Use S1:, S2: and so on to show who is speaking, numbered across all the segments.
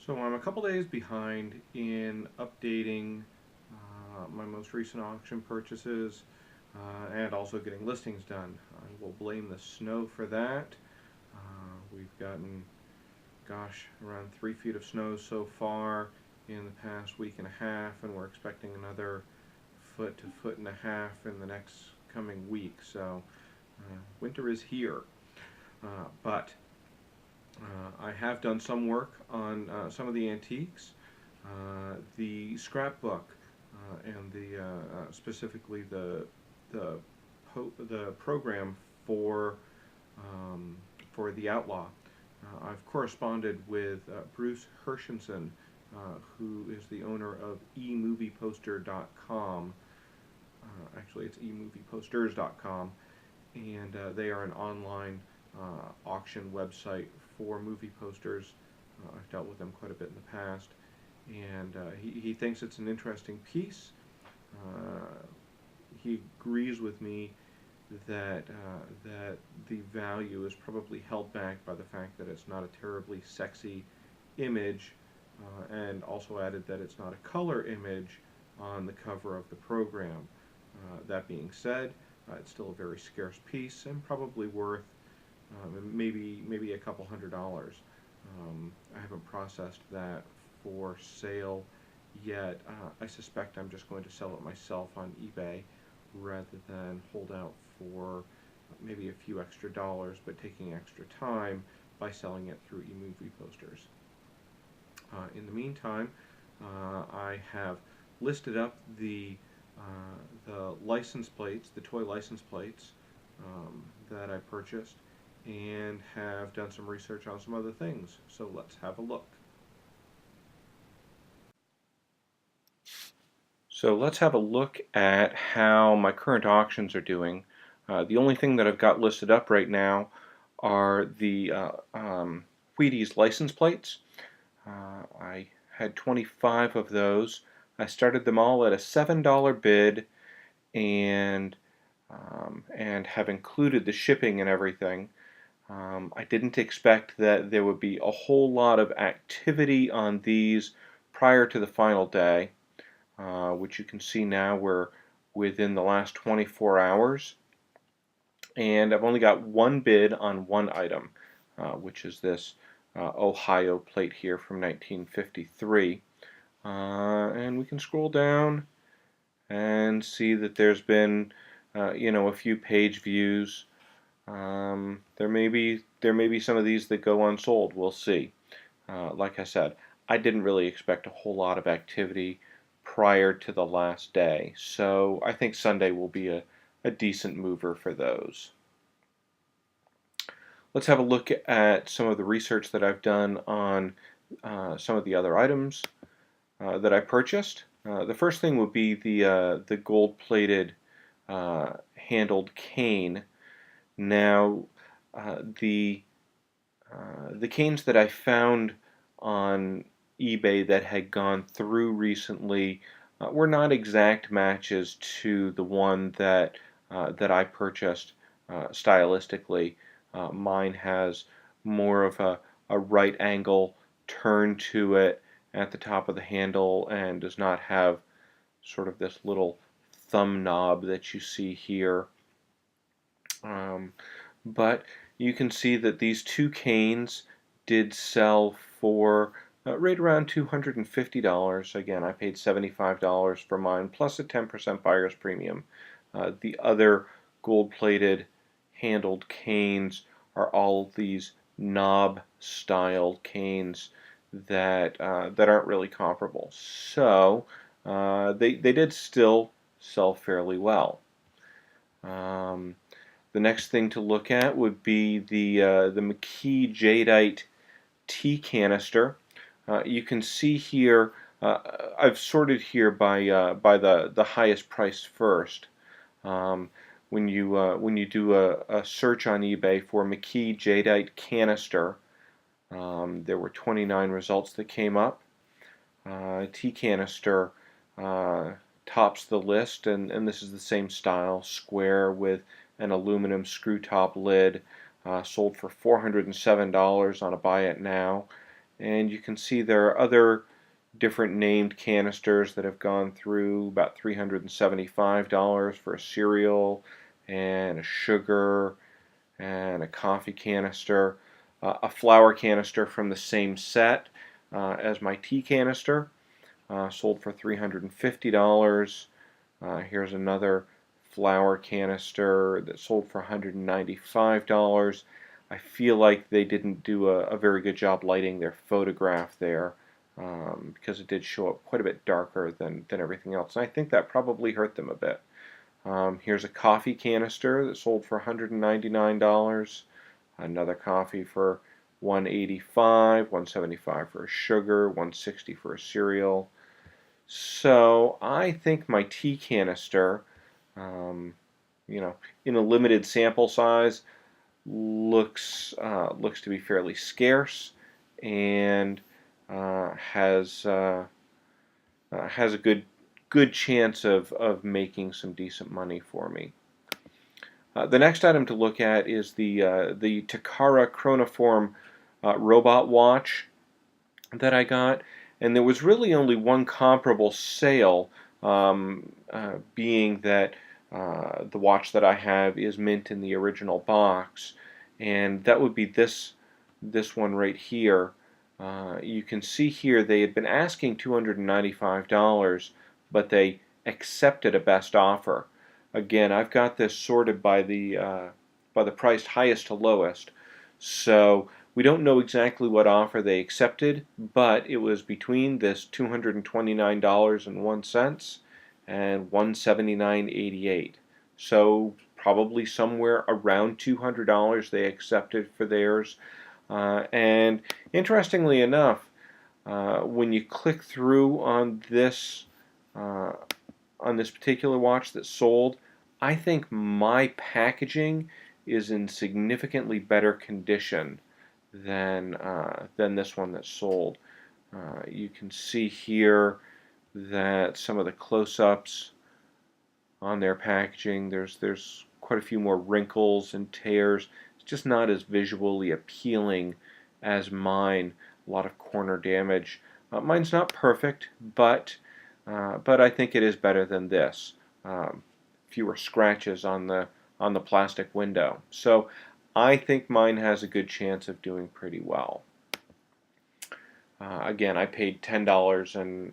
S1: So I'm a couple days behind in updating my most recent auction purchases and also getting listings done. I will blame the snow for that. We've gotten, gosh, around 3 feet of snow so far in the past week and a half, and we're expecting another foot to foot and a half in the next coming week. So winter is here. But I have done some work on some of the antiques. The scrapbook and specifically the the program for the Outlaw. I've corresponded with Bruce Hershenson, who is the owner of emovieposter.com. Actually, it's emovieposters.com, and they are an online auction website for movie posters. I've dealt with them quite a bit in the past, and he thinks it's an interesting piece. He agrees with me that the value is probably held back by the fact that it's not a terribly sexy image, and also added that it's not a color image on the cover of the program. That being said, it's still a very scarce piece and probably worth maybe a couple $100. I haven't processed that for sale yet. I suspect I'm just going to sell it myself on eBay rather than hold out for maybe a few extra dollars, but taking extra time by selling it through eMovie posters. In the meantime, I have listed up the license plates, the toy license plates that I purchased, and have done some research on some other things. So let's have a look. So let's have a look at how my current auctions are doing. The only thing that I've got listed up right now are the Wheaties license plates. I had 25 of those. I started them all at a $7 bid, and have included the shipping and everything. I didn't expect that there would be a whole lot of activity on these prior to the final day, which you can see now we're within the last 24 hours. And I've only got one bid on one item, which is this Ohio plate here from 1953. And we can scroll down and see that there's been a few page views. There may be some of these that go unsold. We'll see. Like I said, I didn't really expect a whole lot of activity prior to the last day, so I think Sunday will be a decent mover for those. Let's have a look at some of the research that I've done on some of the other items that I purchased. The first thing would be the gold-plated handled cane. Now, the canes that I found on eBay that had gone through recently were not exact matches to the one that I purchased stylistically. Mine has more of a right angle turn to it at the top of the handle and does not have sort of this little thumb knob that you see here. But you can see that these two canes did sell for right around $250. Again, I paid $75 for mine plus a 10% buyer's premium. The other gold-plated handled canes are all these knob-style canes that aren't really comparable. So they did still sell fairly well. The next thing to look at would be the McKee Jadeite tea canister. You can see here, I've sorted here by the highest price first. When you do a search on eBay for McKee Jadeite canister, there were 29 results that came up. Tea canister tops the list, and this is the same style, square with an aluminum screw top lid, sold for $407 on a buy it now, and you can see there are other different named canisters that have gone through, about $375 for a cereal and a sugar and a coffee canister, a flour canister from the same set as my tea canister, sold for $350. Here's another flour canister that sold for $195. I feel like they didn't do a very good job lighting their photograph there, because it did show up quite a bit darker than everything else. And I think that probably hurt them a bit. Here's a coffee canister that sold for $199. Another coffee for $185, $175 for a sugar, $160 for a cereal. So I think my tea canister, um, in a limited sample size, looks to be fairly scarce, and has a good chance of making some decent money for me. The next item to look at is the Takara Chronoform robot watch that I got, and there was really only one comparable sale, being that the watch that I have is mint in the original box, and that would be this one right here. You can see here they had been asking $295, but they accepted a best offer. Again, I've got this sorted by the price highest to lowest, so we don't know exactly what offer they accepted, but it was between this $229.01 and $179.88. So probably somewhere around $200 they accepted for theirs. And interestingly enough, when you click through on this particular watch that sold, I think my packaging is in significantly better condition than this one that sold. You can see here that some of the close-ups on their packaging, there's quite a few more wrinkles and tears. It's just not as visually appealing as mine. A lot of corner damage. Mine's not perfect, but I think it is better than this. Fewer scratches on the plastic window. So I think mine has a good chance of doing pretty well. Again, I paid $10 and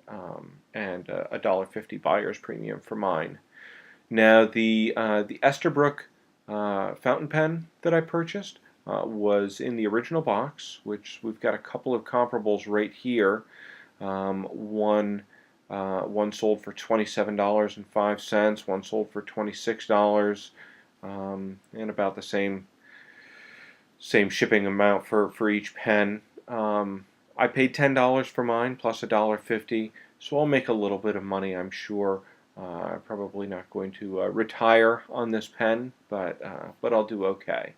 S1: a $1.50 buyer's premium for mine. Now the Esterbrook fountain pen that I purchased was in the original box, which we've got a couple of comparables right here. One sold for $27.05, one sold for $26, and about the same shipping amount for each pen. I paid $10 for mine plus $1.50, so I'll make a little bit of money, I'm sure. I'm probably not going to retire on this pen, but I'll do okay.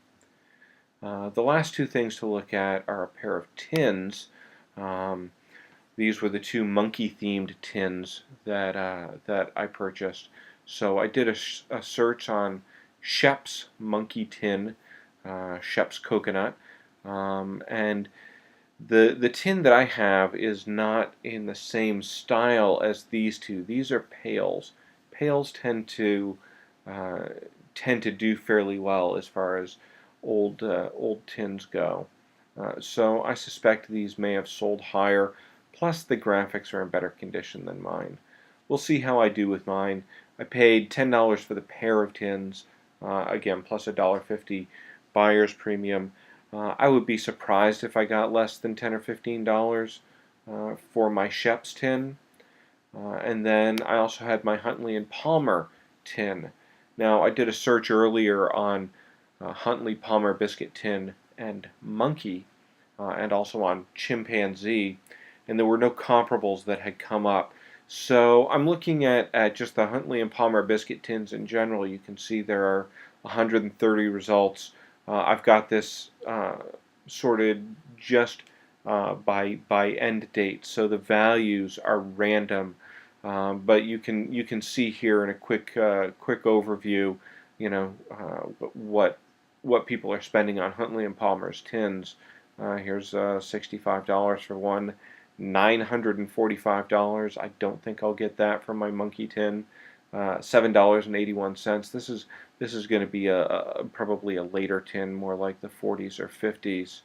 S1: The last two things to look at are a pair of tins. These were the two monkey-themed tins that I purchased. So I did a search on Shep's monkey tin, Shep's coconut, and the tin that I have is not in the same style as these two. These are pails. Pails tend to do fairly well as far as old tins go. So I suspect these may have sold higher. Plus the graphics are in better condition than mine. We'll see how I do with mine. I paid $10 for the pair of tins, again plus $1.50 buyer's premium. I would be surprised if I got less than $10 or $15 for my Shep's tin. And then I also had my Huntley Palmer tin. Now I did a search earlier on Huntley Palmer biscuit tin and monkey, and also on chimpanzee, and there were no comparables that had come up. So I'm looking at just the Huntley and Palmer biscuit tins in general. You can see there are 130 results. I've got this sorted just by end date, so the values are random. But you can see here in a quick overview, what people are spending on Huntley and Palmer's tins Here's $65 for one. $945. I don't think I'll get that from my monkey tin. $7.81. This is going to be probably a later tin, more like the 40s or 50s.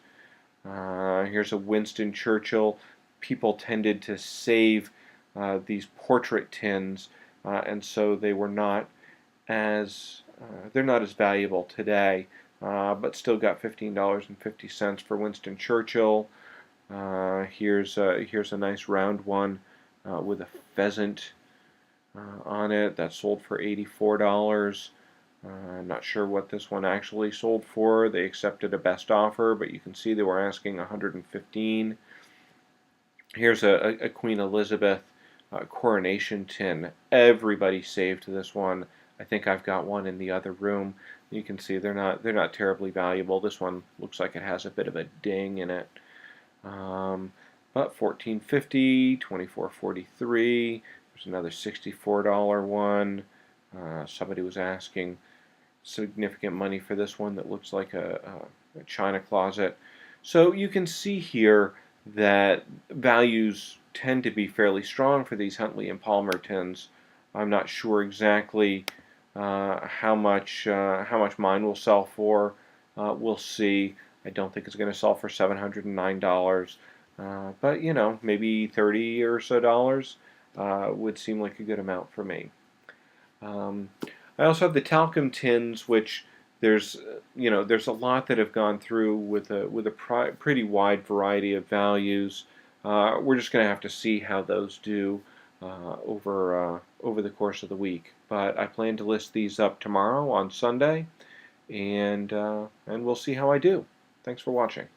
S1: Here's a Winston Churchill. People tended to save these portrait tins, and so they're not as valuable today. But still got $15.50 for Winston Churchill. Here's a nice round one with a pheasant on it that sold for $84. I'm not sure what this one actually sold for. They accepted a best offer, but you can see they were asking $115. Here's a Queen Elizabeth coronation tin. Everybody saved this one. I think I've got one in the other room. You can see they're not terribly valuable. This one looks like it has a bit of a ding in it. But $14.50, $24.43. There's another $64 one. Somebody was asking significant money for this one that looks like a china closet. So you can see here that values tend to be fairly strong for these Huntley and Palmer tins. I'm not sure exactly how much mine will sell for. We'll see. I don't think it's going to sell for $709, but maybe $30 or so dollars would seem like a good amount for me. I also have the talcum tins, which there's a lot that have gone through with a pretty wide variety of values. We're just going to have to see how those do over the course of the week. But I plan to list these up tomorrow on Sunday, and we'll see how I do. Thanks for watching.